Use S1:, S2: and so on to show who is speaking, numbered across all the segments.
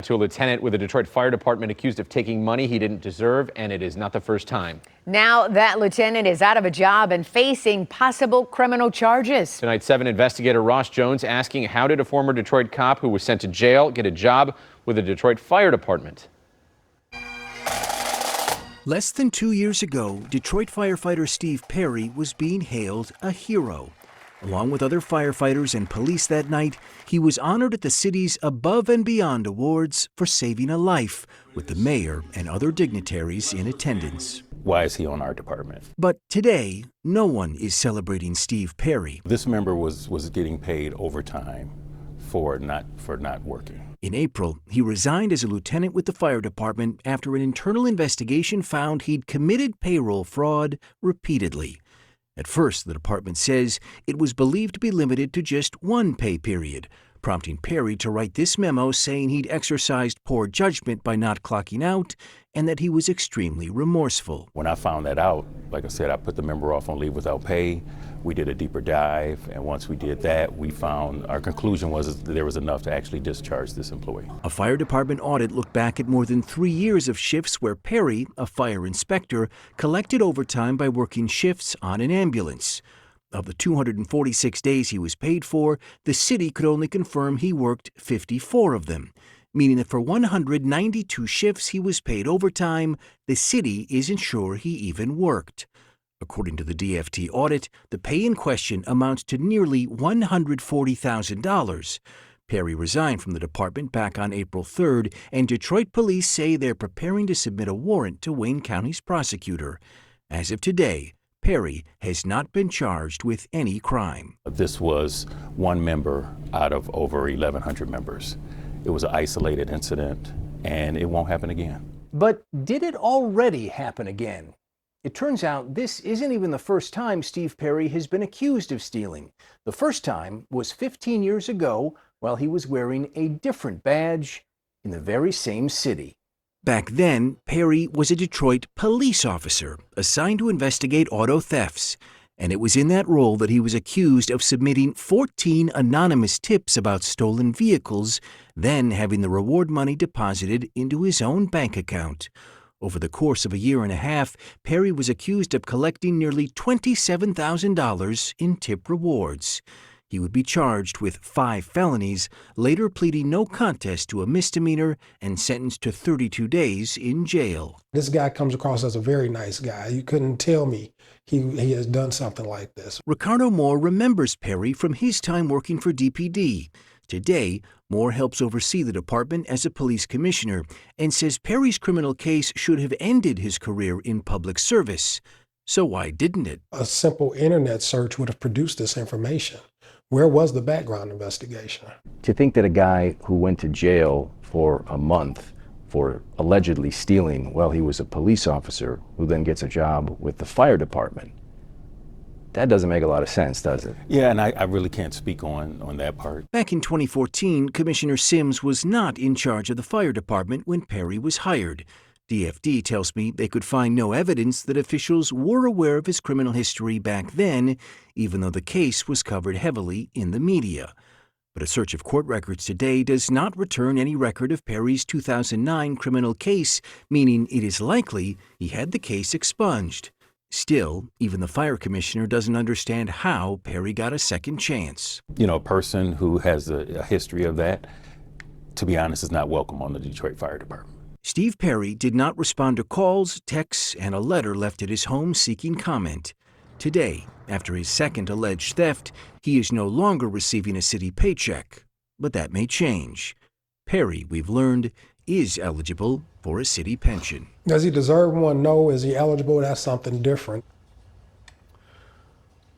S1: To a lieutenant with the Detroit Fire Department accused of taking money he didn't deserve, and it is not the first time.
S2: Now that lieutenant is out of a job and facing possible criminal charges.
S1: Tonight, 7 investigator Ross Jones asking, how did a former Detroit cop who was sent to jail get a job with the Detroit Fire Department?
S3: Less than 2 years ago, Detroit firefighter Steve Perry was being hailed a hero. Along with other firefighters and police that night, he was honored at the city's Above and Beyond Awards for saving a life, with the mayor and other dignitaries in attendance.
S4: Why is he on our department?
S3: But today, no one is celebrating Steve Perry.
S4: This member was getting paid overtime for not working.
S3: In April, he resigned as a lieutenant with the fire department after an internal investigation found he'd committed payroll fraud repeatedly. At first, the department says it was believed to be limited to just one pay period, prompting Perry to write this memo saying he'd exercised poor judgment by not clocking out and that he was extremely remorseful.
S4: When I found that out, like I said, I put the member off on leave without pay. We did a deeper dive, and once we did that, we found our conclusion was that there was enough to actually discharge this employee.
S3: A fire department audit looked back at more than 3 years of shifts where Perry, a fire inspector, collected overtime by working shifts on an ambulance. Of the 246 days he was paid for, the city could only confirm he worked 54 of them, meaning that for 192 shifts he was paid overtime, the city isn't sure he even worked. According to the DFT audit, the pay in question amounts to nearly $140,000. Perry resigned from the department back on April 3rd, and Detroit police say they're preparing to submit a warrant to Wayne County's prosecutor. As of today, Perry has not been charged with any crime.
S4: This was one member out of over 1,100 members. It was an isolated incident, and it won't happen again.
S5: But did it already happen again? It turns out this isn't even the first time Steve Perry has been accused of stealing. The first time was 15 years ago while he was wearing a different badge in the very same city.
S3: Back then, Perry was a Detroit police officer assigned to investigate auto thefts, and it was in that role that he was accused of submitting 14 anonymous tips about stolen vehicles, then having the reward money deposited into his own bank account. Over the course of a year and a half, Perry was accused of collecting nearly $27,000 in tip rewards. He would be charged with 5 felonies, later pleading no contest to a misdemeanor and sentenced to 32 days in jail.
S6: This guy comes across as a very nice guy. You couldn't tell me he has done something like this.
S3: Ricardo Moore remembers Perry from his time working for DPD. Today, Moore helps oversee the department as a police commissioner and says Perry's criminal case should have ended his career in public service. So why didn't it?
S6: A simple internet search would have produced this information. Where was the background investigation?
S7: To think that a guy who went to jail for a month for allegedly stealing while he was a police officer who then gets a job with the fire department, that doesn't make a lot of sense, does it?
S4: Yeah, and I really can't speak on that part.
S3: Back in 2014, Commissioner Sims was not in charge of the fire department when Perry was hired. DFD tells me they could find no evidence that officials were aware of his criminal history back then, even though the case was covered heavily in the media. But a search of court records today does not return any record of Perry's 2009 criminal case, meaning it is likely he had the case expunged. Still, even the fire commissioner doesn't understand how Perry got a second chance.
S4: You know, a person who has a history of that, to be honest, is not welcome on the Detroit Fire Department.
S3: Steve Perry did not respond to calls, texts, and a letter left at his home seeking comment. Today, after his second alleged theft, he is no longer receiving a city paycheck. But that may change. Perry, we've learned, is eligible for a city pension.
S6: Does he deserve one? No. Is he eligible? That's something different.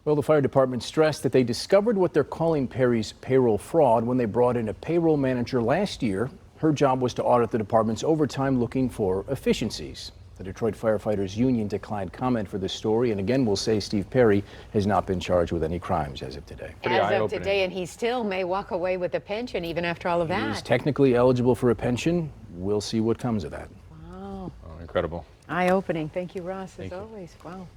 S5: Well, the fire department stressed that they discovered what they're calling Perry's payroll fraud when they brought in a payroll manager last year. Her job was to audit the department's overtime looking for efficiencies. The Detroit Firefighters Union declined comment for this story, and again we'll say Steve Perry has not been charged with any crimes as of today.
S2: As of today, and he still may walk away with a pension even after all of that.
S5: He's technically eligible for a pension. We'll see what comes of that.
S2: Wow.
S1: Oh, incredible.
S2: Eye-opening. Thank you, Ross, as always. Wow.